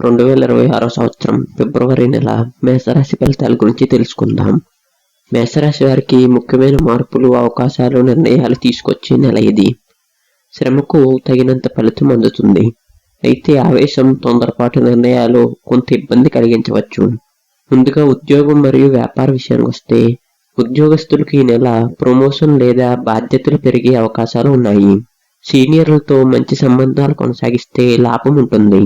2026 సంవత్సరం ఫిబ్రవరి నెల మేషరాశి ఫలితాల గురించి తెలుసుకుందాం. మేషరాశి వారికి ముఖ్యమైన మార్పులు, అవకాశాలు, నిర్ణయాలు తీసుకొచ్చే నెల ఇది. శ్రమకు తగినంత ఫలితం అందుతుంది. అయితే ఆవేశం, తొందరపాటు నిర్ణయాలు కొంత ఇబ్బంది కలిగించవచ్చు. ముందుగా ఉద్యోగం మరియు వ్యాపార విషయానికి వస్తే, ఉద్యోగస్తులకు ఈ నెల ప్రమోషన్ లేదా బాధ్యతలు పెరిగే అవకాశాలు ఉన్నాయి. సీనియర్లతో మంచి సంబంధాలు కొనసాగిస్తే లాభం ఉంటుంది.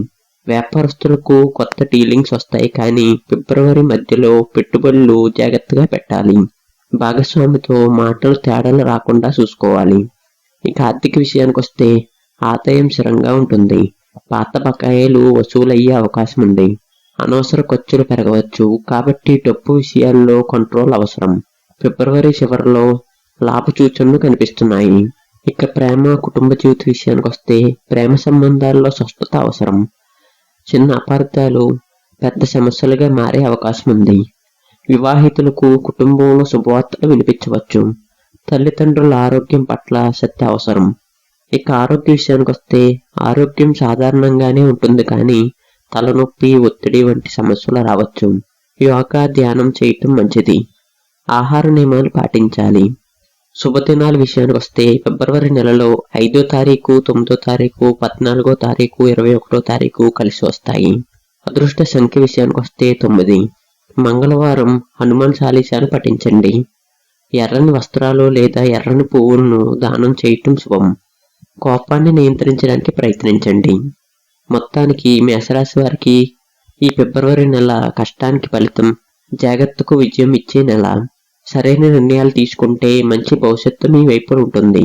వ్యాపారస్తులకు కొత్త డీలింగ్స్ వస్తాయి, కానీ ఫిబ్రవరి మధ్యలో పెట్టుబడులు జాగ్రత్తగా పెట్టాలి. భాగస్వామితో మాటలు తేడాలు రాకుండా చూసుకోవాలి. ఇక ఆర్థిక విషయానికి వస్తే, ఆదాయం స్థిరంగా ఉంటుంది. పాత బకాయిలు వసూలయ్యే అవకాశం ఉంది. అనవసర ఖర్చులు పెరగవచ్చు, కాబట్టి డబ్బు విషయాల్లో కంట్రోల్ అవసరం. ఫిబ్రవరి చివరిలో లాభ సూచనలు కనిపిస్తున్నాయి. ఇక ప్రేమ, కుటుంబ జీవిత విషయానికి వస్తే, ప్రేమ సంబంధాల్లో స్పష్టత అవసరం. చిన్న అపార్థాలు పెద్ద సమస్యలుగా మారే అవకాశం ఉంది. వివాహితులకు కుటుంబంలో శుభవార్తలు వినిపించవచ్చు. తల్లిదండ్రుల ఆరోగ్యం పట్ల శ్రద్ధ అవసరం. ఇక ఆరోగ్య విషయానికి వస్తే, ఆరోగ్యం సాధారణంగానే ఉంటుంది, కానీ తలనొప్పి, ఒత్తిడి వంటి సమస్యలు రావచ్చు. యోగా, ధ్యానం చేయటం మంచిది. ఆహార నియమాలు పాటించాలి. శుభదినాల విషయానికి వస్తే, ఫిబ్రవరి నెలలో 5వ తారీఖు, 9వ తారీఖు, 14వ తారీఖు, 21వ తారీఖు కలిసి వస్తాయి. అదృష్ట సంఖ్య విషయానికి వస్తే 9. మంగళవారం హనుమాన్ చాలీసాను పఠించండి. ఎర్రని వస్త్రాలు లేదా ఎర్రని పువ్వులను దానం చేయటం శుభం. కోపాన్ని నియంత్రించడానికి ప్రయత్నించండి. మొత్తానికి మేషరాశి వారికి ఈ ఫిబ్రవరి నెల కష్టానికి ఫలితం, జాగ్రత్తకు విజయం ఇచ్చే నెల. సరైన నిర్ణయాలు తీసుకుంటే మంచి భవిష్యత్తు మీ వైపు ఉంటుంది.